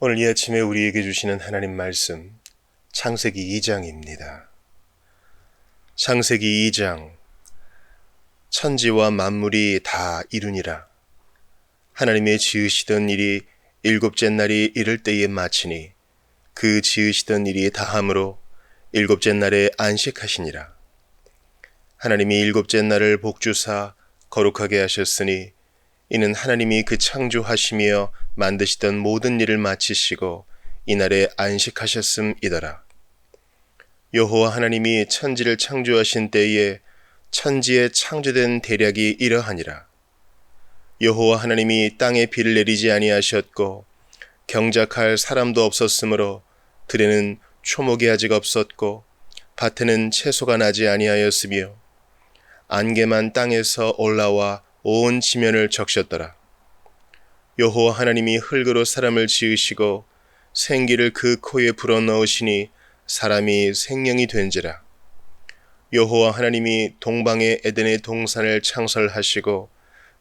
오늘 이 아침에 우리에게 주시는 하나님 말씀, 창세기 2장입니다. 창세기 2장, 천지와 만물이 다 이루니라. 하나님의 지으시던 일이 일곱째 날이 이를 때에 마치니 그 지으시던 일이 다함으로 일곱째 날에 안식하시니라. 하나님이 일곱째 날을 복주사 거룩하게 하셨으니 이는 하나님이 그 창조하시며 만드시던 모든 일을 마치시고 이날에 안식하셨음이더라. 여호와 하나님이 천지를 창조하신 때에 천지에 창조된 대략이 이러하니라. 여호와 하나님이 땅에 비를 내리지 아니하셨고 경작할 사람도 없었으므로 들에는 초목이 아직 없었고 밭에는 채소가 나지 아니하였으며 안개만 땅에서 올라와 온 지면을 적셨더라. 여호와 하나님이 흙으로 사람을 지으시고 생기를 그 코에 불어넣으시니 사람이 생명이 된지라. 여호와 하나님이 동방의 에덴의 동산을 창설하시고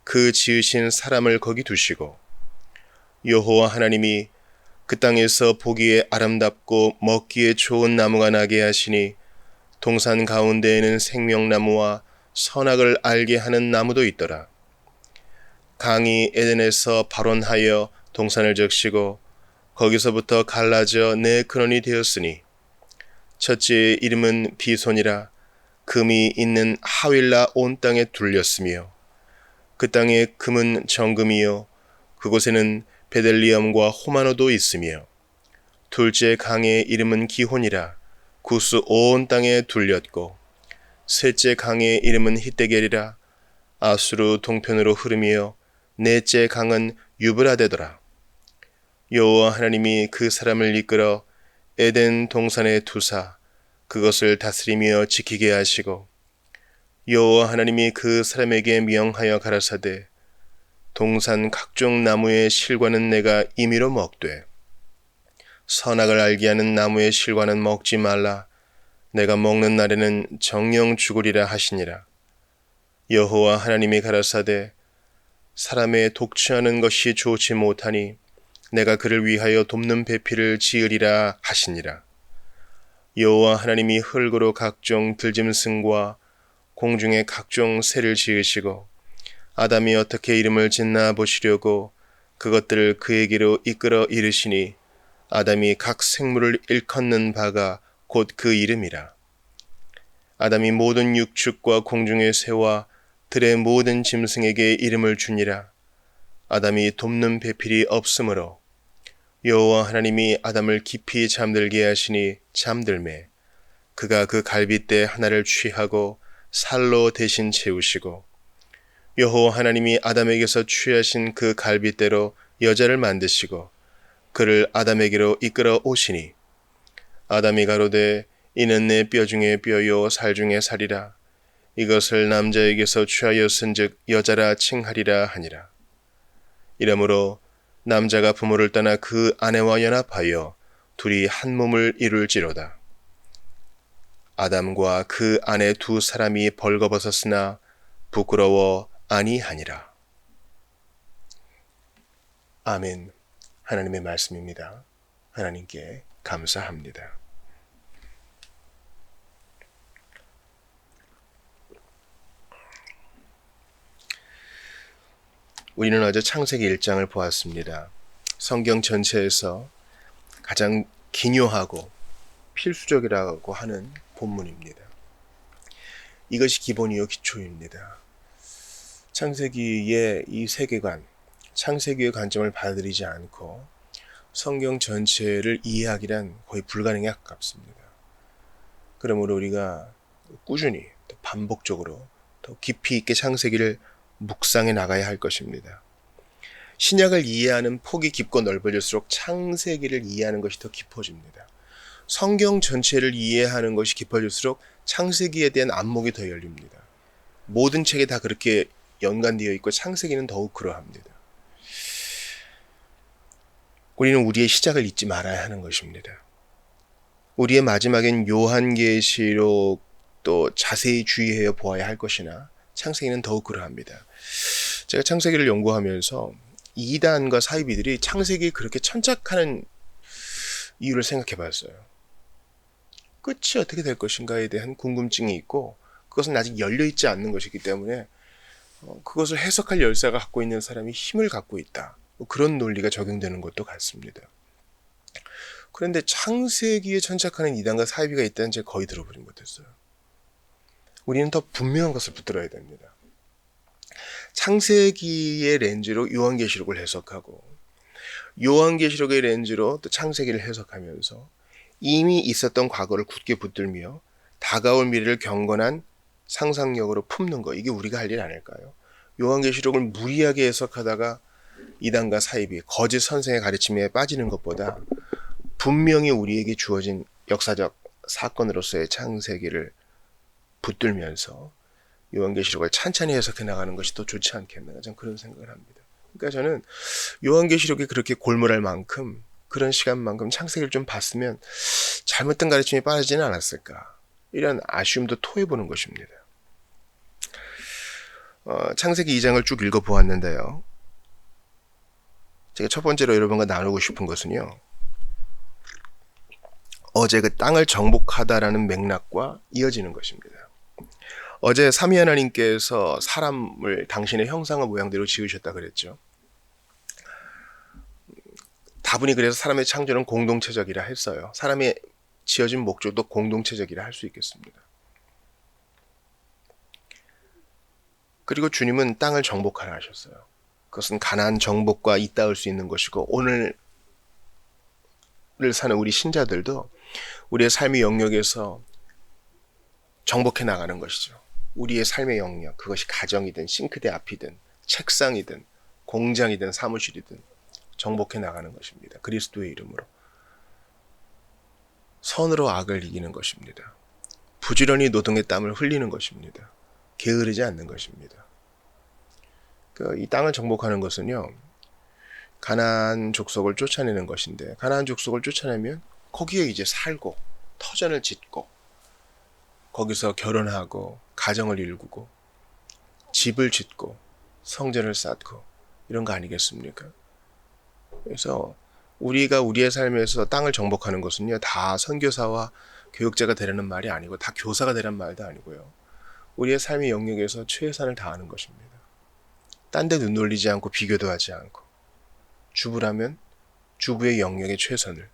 그 지으신 사람을 거기 두시고 여호와 하나님이 그 땅에서 보기에 아름답고 먹기에 좋은 나무가 나게 하시니 동산 가운데에는 생명나무와 선악을 알게 하는 나무도 있더라. 강이 에덴에서 발원하여 동산을 적시고 거기서부터 갈라져 네 근원이 되었으니 첫째의 이름은 비손이라. 금이 있는 하윌라 온 땅에 둘렸으며 그 땅의 금은 정금이요 그곳에는 베델리엄과 호마노도 있으며 둘째 강의 이름은 기혼이라. 구스 온 땅에 둘렸고 셋째 강의 이름은 히데겔이라. 아수르 동편으로 흐르며 넷째 강은 유브라데더라. 여호와 하나님이 그 사람을 이끌어 에덴 동산에 두사 그것을 다스리며 지키게 하시고 여호와 하나님이 그 사람에게 명하여 가라사대 동산 각종 나무의 실과는 내가 임의로 먹되 선악을 알게 하는 나무의 실과는 먹지 말라. 내가 먹는 날에는 정령 죽으리라 하시니라. 여호와 하나님이 가라사대 사람의 독취하는 것이 좋지 못하니 내가 그를 위하여 돕는 배필을 지으리라 하시니라. 여호와 하나님이 흙으로 각종 들짐승과 공중의 각종 새를 지으시고 아담이 어떻게 이름을 짓나 보시려고 그것들을 그에게로 이끌어 이르시니 아담이 각 생물을 일컫는 바가 곧 그 이름이라. 아담이 모든 육축과 공중의 새와 들의 모든 짐승에게 이름을 주니라. 아담이 돕는 배필이 없으므로 여호와 하나님이 아담을 깊이 잠들게 하시니 잠들매 그가 그 갈빗대 하나를 취하고 살로 대신 채우시고 여호와 하나님이 아담에게서 취하신 그 갈빗대로 여자를 만드시고 그를 아담에게로 이끌어 오시니 아담이 가로되 이는 내 뼈 중에 뼈요 살 중에 살이라. 이것을 남자에게서 취하였은즉 여자라 칭하리라 하니라. 이러므로 남자가 부모를 떠나 그 아내와 연합하여 둘이 한 몸을 이룰지로다. 아담과 그 아내 두 사람이 벌거벗었으나 부끄러워 아니하니라. 아멘. 하나님의 말씀입니다. 하나님께 감사합니다. 우리는 어제 창세기 1장을 보았습니다. 성경 전체에서 가장 기묘하고 필수적이라고 하는 본문입니다. 이것이 기본이요 기초입니다. 창세기의 이 세계관, 창세기의 관점을 받아들이지 않고 성경 전체를 이해하기란 거의 불가능에 가깝습니다. 그러므로 우리가 꾸준히 또 반복적으로 더 깊이 있게 창세기를 묵상해 나가야 할 것입니다. 신약을 이해하는 폭이 깊고 넓어질수록 창세기를 이해하는 것이 더 깊어집니다. 성경 전체를 이해하는 것이 깊어질수록 창세기에 대한 안목이 더 열립니다. 모든 책에 다 그렇게 연관되어 있고 창세기는 더욱 그러합니다. 우리는 우리의 시작을 잊지 말아야 하는 것입니다. 우리의 마지막엔 요한계시록도 자세히 주의하여 보아야 할 것이나 창세기는 더욱 그러합니다. 제가 창세기를 연구하면서 이단과 사이비들이 창세기에 그렇게 천착하는 이유를 생각해 봤어요. 끝이 어떻게 될 것인가에 대한 궁금증이 있고 그것은 아직 열려있지 않는 것이기 때문에 그것을 해석할 열쇠가 갖고 있는 사람이 힘을 갖고 있다. 그런 논리가 적용되는 것도 같습니다. 그런데 창세기에 천착하는 이단과 사이비가 있다는 제가 거의 들어보진 못했어요. 우리는 더 분명한 것을 붙들어야 됩니다. 창세기의 렌즈로 요한계시록을 해석하고 요한계시록의 렌즈로 또 창세기를 해석하면서 이미 있었던 과거를 굳게 붙들며 다가올 미래를 경건한 상상력으로 품는 거, 이게 우리가 할 일 아닐까요? 요한계시록을 무리하게 해석하다가 이단과 사이비, 거짓 선생의 가르침에 빠지는 것보다 분명히 우리에게 주어진 역사적 사건으로서의 창세기를 붙들면서 요한계시록을 찬찬히 해석해 나가는 것이 더 좋지 않겠나, 저는 그런 생각을 합니다. 그러니까 저는 요한계시록이 그렇게 골몰할 만큼, 그런 시간만큼 창세기를 좀 봤으면 잘못된 가르침에 빠지지는 않았을까, 이런 아쉬움도 토해보는 것입니다. 창세기 2장을 쭉 읽어보았는데요, 제가 첫 번째로 여러분과 나누고 싶은 것은요, 어제 그 땅을 정복하다라는 맥락과 이어지는 것입니다. 어제 삼위 하나님께서 사람을 당신의 형상과 모양대로 지으셨다 그랬죠. 다분히 그래서 사람의 창조는 공동체적이라 했어요. 사람의 지어진 목적도 공동체적이라 할 수 있겠습니다. 그리고 주님은 땅을 정복하라 하셨어요. 그것은 가나안 정복과 잇닿을 수 있는 것이고, 오늘을 사는 우리 신자들도 우리의 삶의 영역에서 정복해 나가는 것이죠. 우리의 삶의 영역, 그것이 가정이든 싱크대 앞이든 책상이든 공장이든 사무실이든 정복해 나가는 것입니다. 그리스도의 이름으로 선으로 악을 이기는 것입니다. 부지런히 노동의 땀을 흘리는 것입니다. 게으르지 않는 것입니다. 이 땅을 정복하는 것은요, 가나안 족속을 쫓아내는 것인데, 가나안 족속을 쫓아내면 거기에 이제 살고 터전을 짓고 거기서 결혼하고 가정을 일구고 집을 짓고 성전을 쌓고 이런 거 아니겠습니까? 그래서 우리가 우리의 삶에서 땅을 정복하는 것은요, 다 선교사와 교육자가 되라는 말이 아니고, 다 교사가 되라는 말도 아니고요, 우리의 삶의 영역에서 최선을 다하는 것입니다. 딴 데 눈 돌리지 않고 비교도 하지 않고, 주부라면 주부의 영역에 최선을,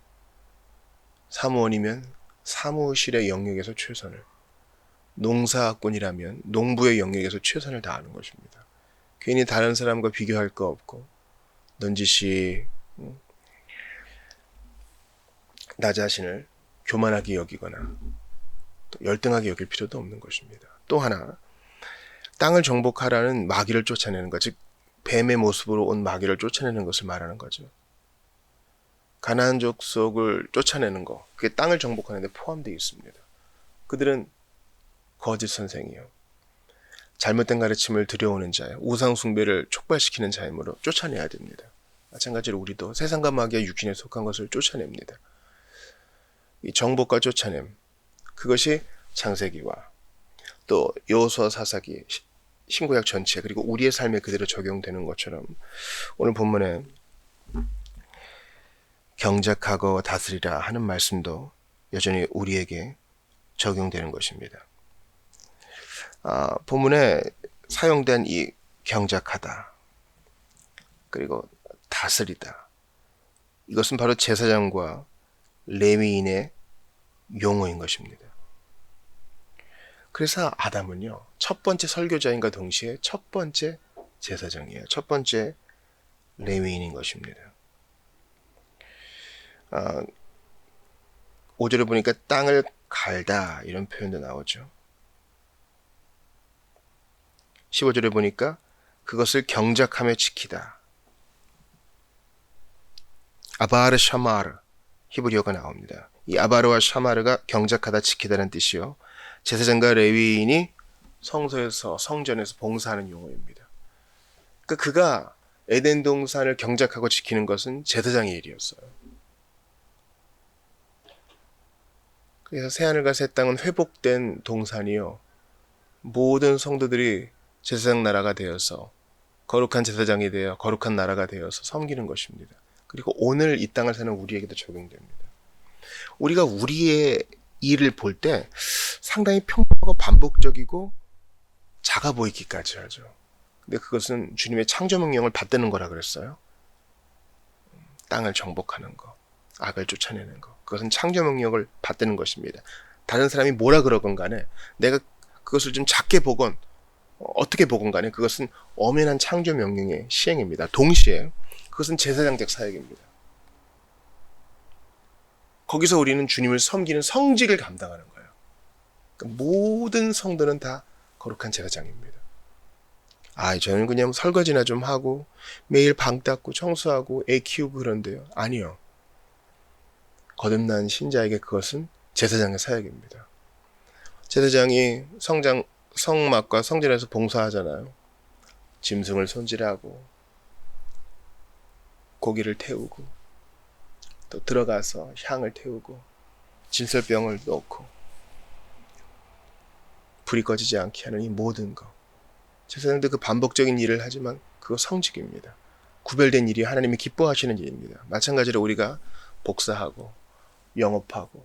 사무원이면 사무실의 영역에서 최선을, 농사꾼이라면 농부의 영역에서 최선을 다하는 것입니다. 괜히 다른 사람과 비교할 거 없고 넌지시 나 자신을 교만하게 여기거나 또 열등하게 여길 필요도 없는 것입니다. 또 하나, 땅을 정복하라는 마귀를 쫓아내는 것, 즉 뱀의 모습으로 온 마귀를 쫓아내는 것을 말하는 거죠. 가나안 족속을 쫓아내는 것, 그게 땅을 정복하는 데 포함되어 있습니다. 그들은 거짓 선생이요, 잘못된 가르침을 들여오는 자예요, 우상 숭배를 촉발시키는 자이므로 쫓아내야 됩니다. 마찬가지로 우리도 세상과 마귀의 육신에 속한 것을 쫓아냅니다. 이 정복과 쫓아냄, 그것이 창세기와 또 여호수아 사사기, 신구약 전체, 그리고 우리의 삶에 그대로 적용되는 것처럼 오늘 본문에 경작하고 다스리라 하는 말씀도 여전히 우리에게 적용되는 것입니다. 본문에 사용된 이 경작하다 그리고 다스리다, 이것은 바로 제사장과 레위인의 용어인 것입니다. 그래서 아담은요, 첫 번째 설교자인과 동시에 첫 번째 제사장이에요. 첫 번째 레위인인 것입니다. 5절에 보니까 땅을 갈다 이런 표현도 나오죠. 15절에 보니까 그것을 경작하며 지키다, 아바르 샤마르 히브리어가 나옵니다. 이 아바르와 샤마르가 경작하다 지키다는 뜻이요, 제사장과 레위인이 성소에서 성전에서 봉사하는 용어입니다. 그러니까 그가 에덴 동산을 경작하고 지키는 것은 제사장의 일이었어요. 그래서 새하늘과 새 땅은 회복된 동산이요, 모든 성도들이 제사장 나라가 되어서 거룩한 제사장이 되어 거룩한 나라가 되어서 섬기는 것입니다. 그리고 오늘 이 땅을 사는 우리에게도 적용됩니다. 우리가 우리의 일을 볼 때 상당히 평범하고 반복적이고 작아 보이기까지 하죠. 근데 그것은 주님의 창조 명령을 받드는 거라 그랬어요. 땅을 정복하는 거, 악을 쫓아내는 거. 그것은 창조 명령을 받드는 것입니다. 다른 사람이 뭐라 그러건 간에 내가 그것을 좀 작게 보건 어떻게 보건 간에 그것은 엄연한 창조 명령의 시행입니다. 동시에 그것은 제사장적 사역입니다. 거기서 우리는 주님을 섬기는 성직을 감당하는 거예요. 그러니까 모든 성도는 다 거룩한 제사장입니다. 저는 그냥 설거지나 좀 하고 매일 방 닦고 청소하고 애 키우고 그런데요. 아니요. 거듭난 신자에게 그것은 제사장의 사역입니다. 제사장이 성막과 성전에서 봉사하잖아요. 짐승을 손질하고 고기를 태우고 또 들어가서 향을 태우고 진설병을 넣고 불이 꺼지지 않게 하는 이 모든 것. 제사장도 그 반복적인 일을 하지만 그거 성직입니다. 구별된 일이 하나님이 기뻐하시는 일입니다. 마찬가지로 우리가 복사하고 영업하고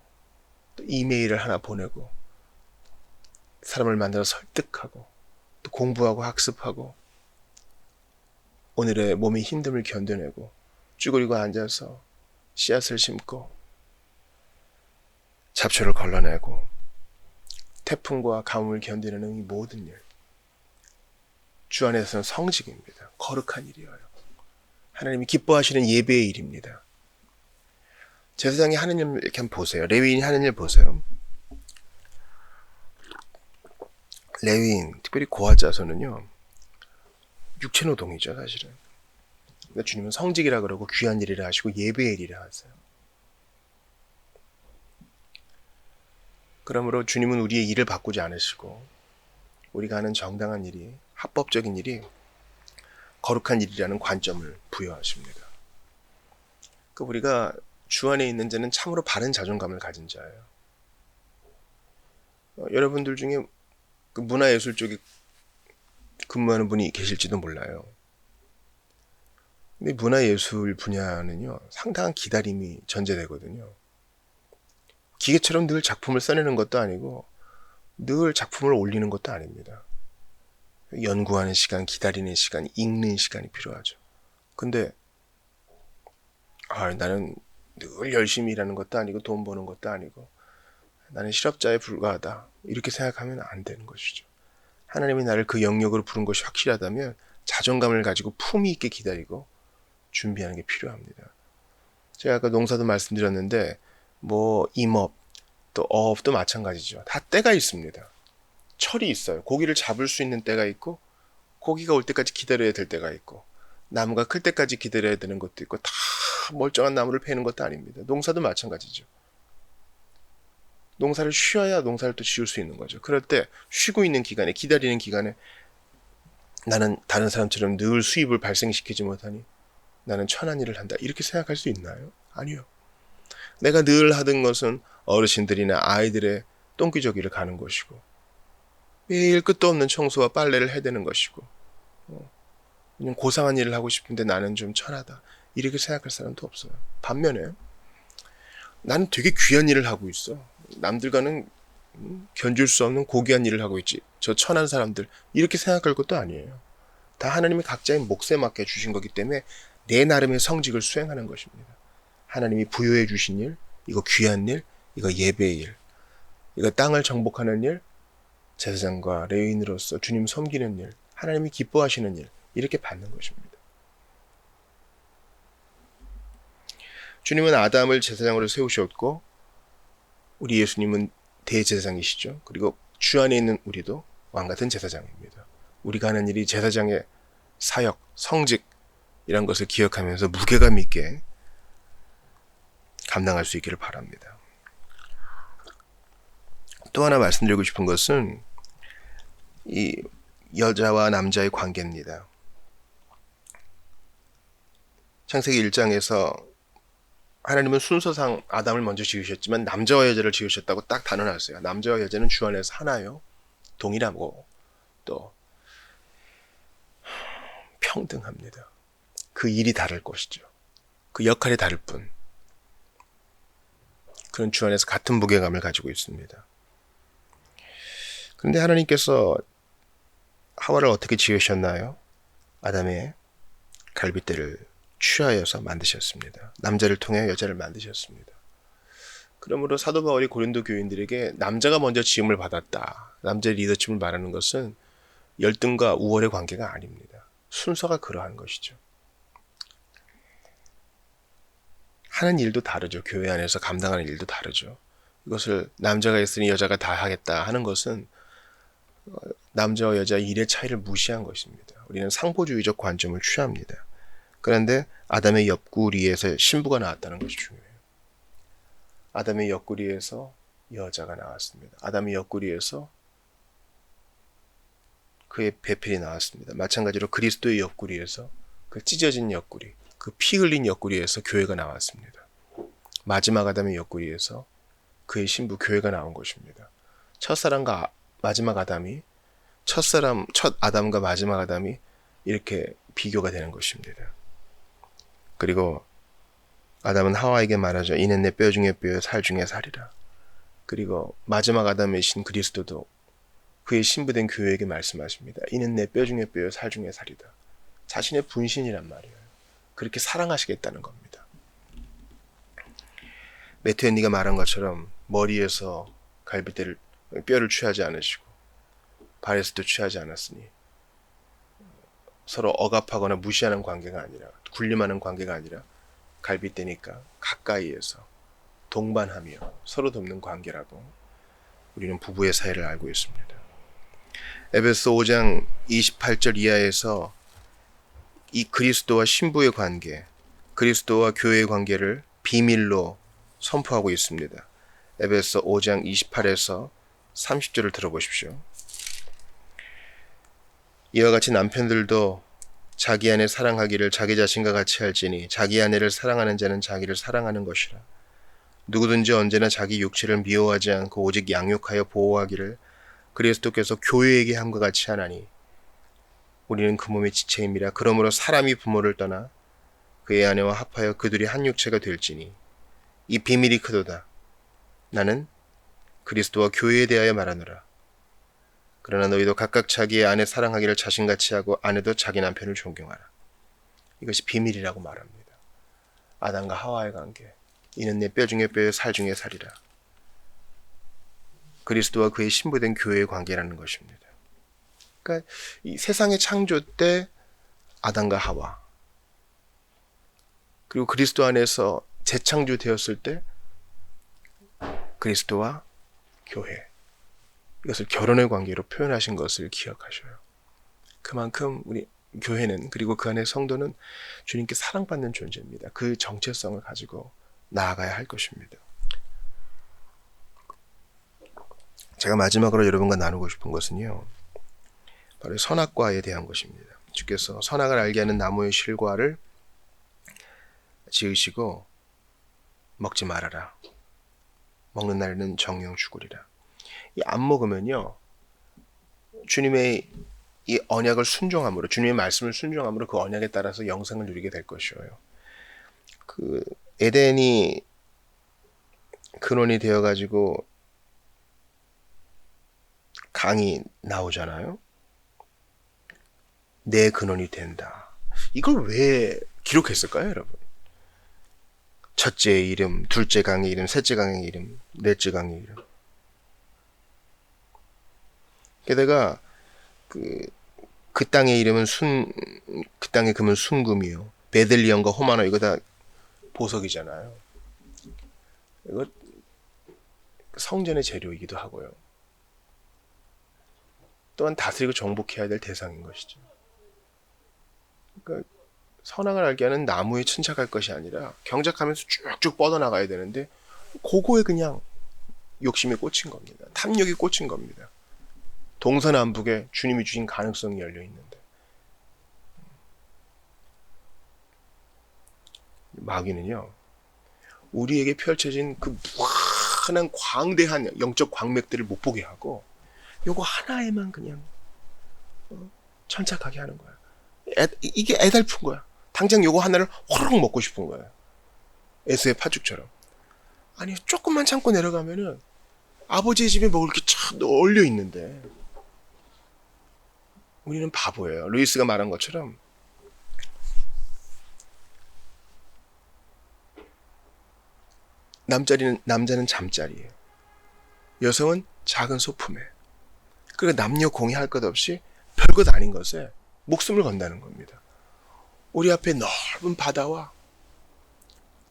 또 이메일을 하나 보내고 사람을 만들어 설득하고 또 공부하고 학습하고 오늘의 몸의 힘듦을 견뎌내고 쭈그리고 앉아서 씨앗을 심고 잡초를 걸러내고 태풍과 가뭄을 견디는 이 모든 일, 주 안에서는 성직입니다. 거룩한 일이에요. 하나님이 기뻐하시는 예배의 일입니다. 제사장이 하는 일 이렇게 한번 보세요. 레위인이 하는 일 보세요. 레위인, 특별히 고아 자손은요, 육체노동이죠, 사실은. 근데 주님은 성직이라 그러고 귀한 일이라 하시고 예배의 일이라 하세요. 그러므로 주님은 우리의 일을 바꾸지 않으시고 우리가 하는 정당한 일이, 합법적인 일이 거룩한 일이라는 관점을 부여하십니다. 우리가 주 안에 있는 자는 참으로 바른 자존감을 가진 자예요. 여러분들 중에 그 문화예술 쪽에 근무하는 분이 계실지도 몰라요. 근데 문화예술 분야는요, 상당한 기다림이 전제되거든요. 기계처럼 늘 작품을 써내는 것도 아니고 늘 작품을 올리는 것도 아닙니다. 연구하는 시간, 기다리는 시간, 읽는 시간이 필요하죠. 근데 나는 늘 열심히 일하는 것도 아니고 돈 버는 것도 아니고 나는 실업자에 불과하다, 이렇게 생각하면 안 되는 것이죠. 하나님이 나를 그 영역으로 부른 것이 확실하다면 자존감을 가지고 품위 있게 기다리고 준비하는 게 필요합니다. 제가 아까 농사도 말씀드렸는데 임업 또 어업도 마찬가지죠. 다 때가 있습니다. 철이 있어요. 고기를 잡을 수 있는 때가 있고 고기가 올 때까지 기다려야 될 때가 있고 나무가 클 때까지 기다려야 되는 것도 있고, 다 멀쩡한 나무를 패는 것도 아닙니다. 농사도 마찬가지죠. 농사를 쉬어야 농사를 또 지을 수 있는 거죠. 그럴 때 쉬고 있는 기간에, 기다리는 기간에 나는 다른 사람처럼 늘 수입을 발생시키지 못하니 나는 천한 일을 한다, 이렇게 생각할 수 있나요? 아니요. 내가 늘 하던 것은 어르신들이나 아이들의 똥기저귀를 가는 것이고 매일 끝도 없는 청소와 빨래를 해대는 것이고 그냥 고상한 일을 하고 싶은데 나는 좀 천하다, 이렇게 생각할 사람도 없어요. 반면에 나는 되게 귀한 일을 하고 있어, 남들과는 견줄 수 없는 고귀한 일을 하고 있지, 저 천한 사람들, 이렇게 생각할 것도 아니에요. 다 하나님이 각자의 몫에 맞게 주신 거기 때문에 내 나름의 성직을 수행하는 것입니다. 하나님이 부여해 주신 일, 이거 귀한 일, 이거 예배의 일, 이거 땅을 정복하는 일, 제사장과 레위인으로서 주님 섬기는 일, 하나님이 기뻐하시는 일, 이렇게 받는 것입니다. 주님은 아담을 제사장으로 세우셨고 우리 예수님은 대제사장이시죠. 그리고 주 안에 있는 우리도 왕같은 제사장입니다. 우리가 하는 일이 제사장의 사역, 성직이란 것을 기억하면서 무게감 있게 감당할 수 있기를 바랍니다. 또 하나 말씀드리고 싶은 것은 이 여자와 남자의 관계입니다. 창세기 1장에서 하나님은 순서상 아담을 먼저 지으셨지만 남자와 여자를 지으셨다고 딱 단언하세요. 남자와 여자는 주 안에서 하나요, 동일하고 또 평등합니다. 그 일이 다를 것이죠. 그 역할이 다를 뿐. 그런 주 안에서 같은 무게감을 가지고 있습니다. 그런데 하나님께서 하와를 어떻게 지으셨나요? 아담의 갈빗대를 취하여서 만드셨습니다. 남자를 통해 여자를 만드셨습니다. 그러므로 사도 바울이 고린도 교인들에게 남자가 먼저 지음을 받았다, 남자의 리더십을 말하는 것은 열등과 우월의 관계가 아닙니다. 순서가 그러한 것이죠. 하는 일도 다르죠. 교회 안에서 감당하는 일도 다르죠. 이것을 남자가 했으니 여자가 다 하겠다 하는 것은 남자와 여자 일의 차이를 무시한 것입니다. 우리는 상보주의적 관점을 취합니다. 그런데 아담의 옆구리에서 신부가 나왔다는 것이 중요해요. 아담의 옆구리에서 여자가 나왔습니다. 아담의 옆구리에서 그의 배필이 나왔습니다. 마찬가지로 그리스도의 옆구리에서 그 찢어진 옆구리, 그 피 흘린 옆구리에서 교회가 나왔습니다. 마지막 아담의 옆구리에서 그의 신부 교회가 나온 것입니다. 첫사람과 마지막 아담이, 첫 아담과 마지막 아담이 이렇게 비교가 되는 것입니다. 그리고 아담은 하와에게 말하죠. 이는 내 뼈 중에 뼈요 살 중에 살이라. 그리고 마지막 아담이신 그리스도도 그의 신부된 교회에게 말씀하십니다. 이는 내 뼈 중에 뼈요 살 중에 살이다. 자신의 분신이란 말이에요. 그렇게 사랑하시겠다는 겁니다. 매튜 헨리가 말한 것처럼 머리에서 갈빗대를, 뼈를 취하지 않으시고 발에서도 취하지 않았으니 서로 억압하거나 무시하는 관계가 아니라, 군림하는 관계가 아니라 갈빗대니까 가까이에서 동반하며 서로 돕는 관계라고 우리는 부부의 사이를 알고 있습니다. 에베소 5장 28절 이하에서 이 그리스도와 신부의 관계, 그리스도와 교회의 관계를 비밀로 선포하고 있습니다. 에베소 5장 28에서 30절을 들어보십시오. 이와 같이 남편들도 자기 아내 사랑하기를 자기 자신과 같이 할지니 자기 아내를 사랑하는 자는 자기를 사랑하는 것이라. 누구든지 언제나 자기 육체를 미워하지 않고 오직 양육하여 보호하기를 그리스도께서 교회에게 함과 같이 하나니 우리는 그 몸의 지체임이라. 그러므로 사람이 부모를 떠나 그의 아내와 합하여 그들이 한 육체가 될지니 이 비밀이 크도다. 나는 그리스도와 교회에 대하여 말하노라. 그러나 너희도 각각 자기의 아내 사랑하기를 자신같이 하고 아내도 자기 남편을 존경하라. 이것이 비밀이라고 말합니다. 아담과 하와의 관계. 이는 내 뼈 중에 뼈요 살 중에 살이라. 그리스도와 그의 신부된 교회의 관계라는 것입니다. 그러니까 이 세상의 창조 때 아담과 하와, 그리고 그리스도 안에서 재창조되었을 때 그리스도와 교회, 이것을 결혼의 관계로 표현하신 것을 기억하셔요. 그만큼 우리 교회는, 그리고 그 안에 성도는 주님께 사랑받는 존재입니다. 그 정체성을 가지고 나아가야 할 것입니다. 제가 마지막으로 여러분과 나누고 싶은 것은요, 바로 선악과에 대한 것입니다. 주께서 선악을 알게 하는 나무의 실과를 지으시고 먹지 말아라. 먹는 날에는 정령 죽으리라. 이 안 먹으면요, 주님의 이 언약을 순종함으로, 주님의 말씀을 순종함으로 그 언약에 따라서 영생을 누리게 될 것이에요. 그 에덴이 근원이 되어가지고 강이 나오잖아요. 내 근원이 된다. 이걸 왜 기록했을까요, 여러분? 첫째의 이름, 둘째 강의 이름, 셋째 강의 이름, 넷째 강의 이름. 게다가 그 땅의 이름은 그 땅의 금은 순금이요. 베들리엄과 호마노, 이거 다 보석이잖아요. 이거 성전의 재료이기도 하고요. 또한 다스리고 정복해야 될 대상인 것이죠. 그러니까 선악을 알게 하는 나무에 침착할 것이 아니라 경작하면서 쭉쭉 뻗어나가야 되는데 그거에 그냥 욕심이 꽂힌 겁니다. 탐욕이 꽂힌 겁니다. 동서남북에 주님이 주신 가능성이 열려 있는데 마귀는요, 우리에게 펼쳐진 그 무한한 광대한 영적 광맥들을 못 보게 하고 요거 하나에만 그냥 천착하게 하는 거야. 이게 애달픈 거야. 당장 요거 하나를 호롱 먹고 싶은 거예요. 에서의 파죽처럼. 아니 조금만 참고 내려가면은 아버지의 집에 먹을 게 참 널려 있는데 우리는 바보예요. 루이스가 말한 것처럼 남자는 잠자리에, 여성은 작은 소품에. 그러니까 남녀 공유할 것 없이 별것 아닌 것에 목숨을 건다는 겁니다. 우리 앞에 넓은 바다와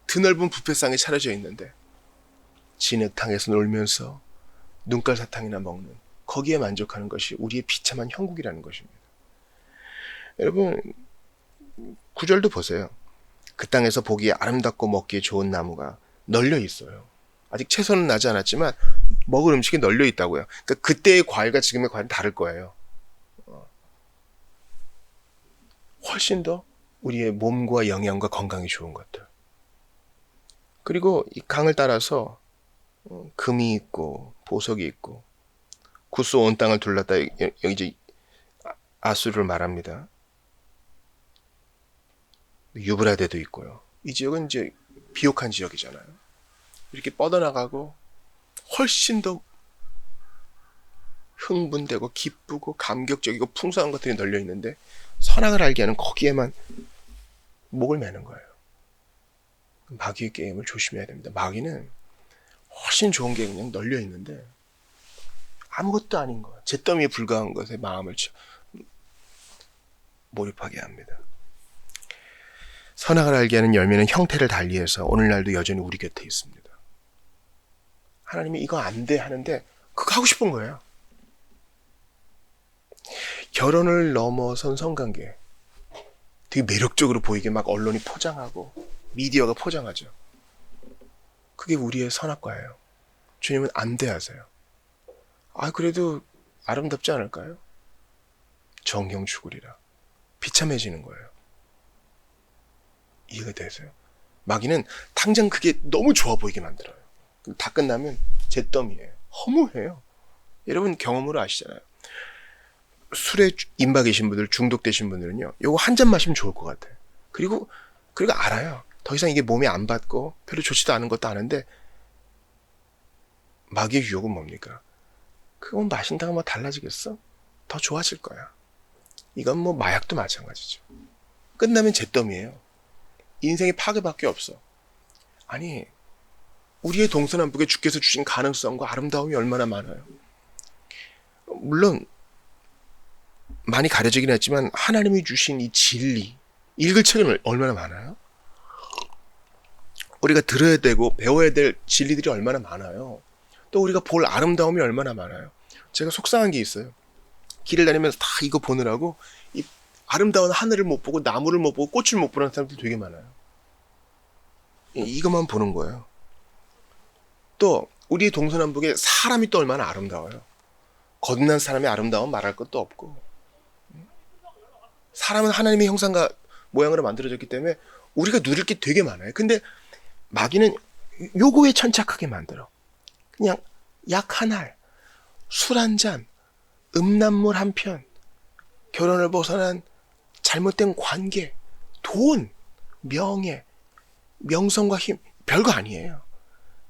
드넓은 뷔페상이 차려져 있는데 진흙탕에서 놀면서 눈깔 사탕이나 먹는, 거기에 만족하는 것이 우리의 비참한 형국이라는 것입니다. 여러분, 구절도 보세요. 그 땅에서 보기에 아름답고 먹기에 좋은 나무가 널려 있어요. 아직 채소는 나지 않았지만 먹을 음식이 널려 있다고요. 그러니까 그때의 과일과 지금의 과일은 다를 거예요. 훨씬 더 우리의 몸과 영양과 건강이 좋은 것들. 그리고 이 강을 따라서 금이 있고 보석이 있고, 구스 온 땅을 둘렀다. 여기 이제 아수르를 말합니다. 유브라데도 있고요. 이 지역은 이제 비옥한 지역이잖아요. 이렇게 뻗어나가고 훨씬 더 흥분되고 기쁘고 감격적이고 풍성한 것들이 널려 있는데 선악을 알게 하는 거기에만 목을 매는 거예요. 마귀의 게임을 조심해야 됩니다. 마귀는 훨씬 좋은 게 그냥 널려 있는데 아무것도 아닌 거, 잿더미에 불과한 것에 마음을 몰입하게 합니다. 선악을 알게 하는 열매는 형태를 달리해서 오늘날도 여전히 우리 곁에 있습니다. 하나님이 이거 안 돼 하는데 그거 하고 싶은 거예요. 결혼을 넘어선 성관계, 되게 매력적으로 보이게 막 언론이 포장하고 미디어가 포장하죠. 그게 우리의 선악과예요. 주님은 안 돼 하세요. 그래도 아름답지 않을까요? 정형 죽으리라. 비참해지는 거예요. 이해가 되세요? 마귀는 당장 그게 너무 좋아 보이게 만들어요. 다 끝나면 잿더미예요. 허무해요. 여러분 경험으로 아시잖아요. 술에 임박이신 분들, 중독되신 분들은요, 요거 한 잔 마시면 좋을 것 같아요. 그리고 알아요. 더 이상 이게 몸에 안 받고 별로 좋지도 않은 것도 아는데 마귀의 유혹은 뭡니까? 그건 마신다고 뭐 달라지겠어? 더 좋아질 거야. 이건 뭐 마약도 마찬가지죠. 끝나면 잿더미예요. 인생의 파괴밖에 없어. 아니, 우리의 동서남북에 주께서 주신 가능성과 아름다움이 얼마나 많아요. 물론 많이 가려지긴 했지만 하나님이 주신 이 진리, 읽을 책은 얼마나 많아요. 우리가 들어야 되고 배워야 될 진리들이 얼마나 많아요. 또 우리가 볼 아름다움이 얼마나 많아요. 제가 속상한 게 있어요. 길을 다니면서 다 이거 보느라고 이 아름다운 하늘을 못 보고 나무를 못 보고 꽃을 못 보는 사람들 되게 많아요. 이것만 보는 거예요. 또 우리 동서남북에 사람이 또 얼마나 아름다워요. 거듭난 사람의 아름다움은 말할 것도 없고, 사람은 하나님의 형상과 모양으로 만들어졌기 때문에 우리가 누릴 게 되게 많아요. 근데 마귀는 요거에 천착하게 만들어. 그냥 약 한 알, 술 한 잔, 음란물 한 편, 결혼을 벗어난 잘못된 관계, 돈, 명예, 명성과 힘, 별거 아니에요.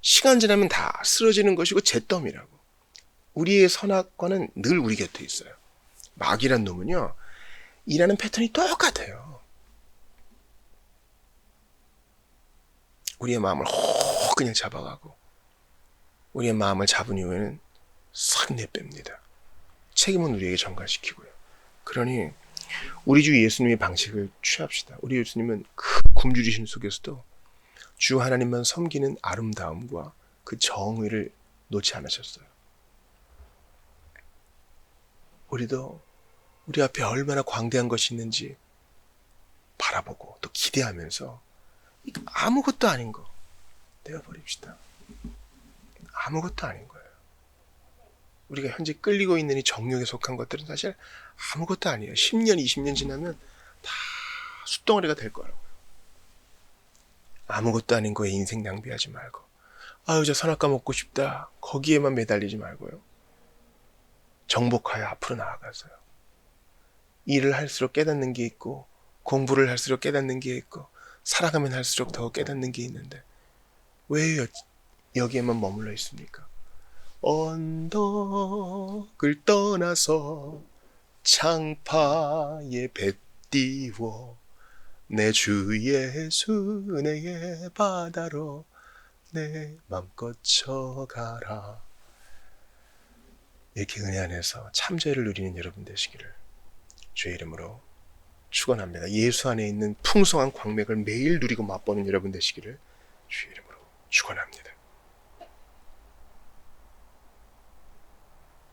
시간 지나면 다 쓰러지는 것이고 잿더미라고. 우리의 선악과는 늘 우리 곁에 있어요. 마귀란 놈은요, 일하는 패턴이 똑같아요. 우리의 마음을 혹 그냥 잡아가고, 우리의 마음을 잡은 이후에는 싹 내뺍니다. 책임은 우리에게 전가시키고요. 그러니 우리 주 예수님의 방식을 취합시다. 우리 예수님은 그 굶주리심 속에서도 주 하나님만 섬기는 아름다움과 그 정의를 놓지 않으셨어요. 우리도 우리 앞에 얼마나 광대한 것이 있는지 바라보고 또 기대하면서 이거 아무것도 아닌 거 내어버립시다. 아무것도 아닌 거예요. 우리가 현재 끌리고 있는 이 정욕에 속한 것들은 사실 아무것도 아니에요. 10년, 20년 지나면 다 숫덩어리가 될 거라고요. 아무것도 아닌 거에 인생 낭비하지 말고, 저 선악과 먹고 싶다, 거기에만 매달리지 말고요. 정복하여 앞으로 나아가세요. 일을 할수록 깨닫는 게 있고, 공부를 할수록 깨닫는 게 있고, 살아가면 할수록 더 깨닫는 게 있는데, 왜요? 여기에만 머물러 있습니까? 언덕을 떠나서 창파에 배 띄워 내 주 예수 내의 바다로 내 맘껏 쳐가라. 이렇게 은혜 안에서 참죄를 누리는 여러분 되시기를 주의 이름으로 축원합니다. 예수 안에 있는 풍성한 광맥을 매일 누리고 맛보는 여러분 되시기를 주의 이름으로 축원합니다.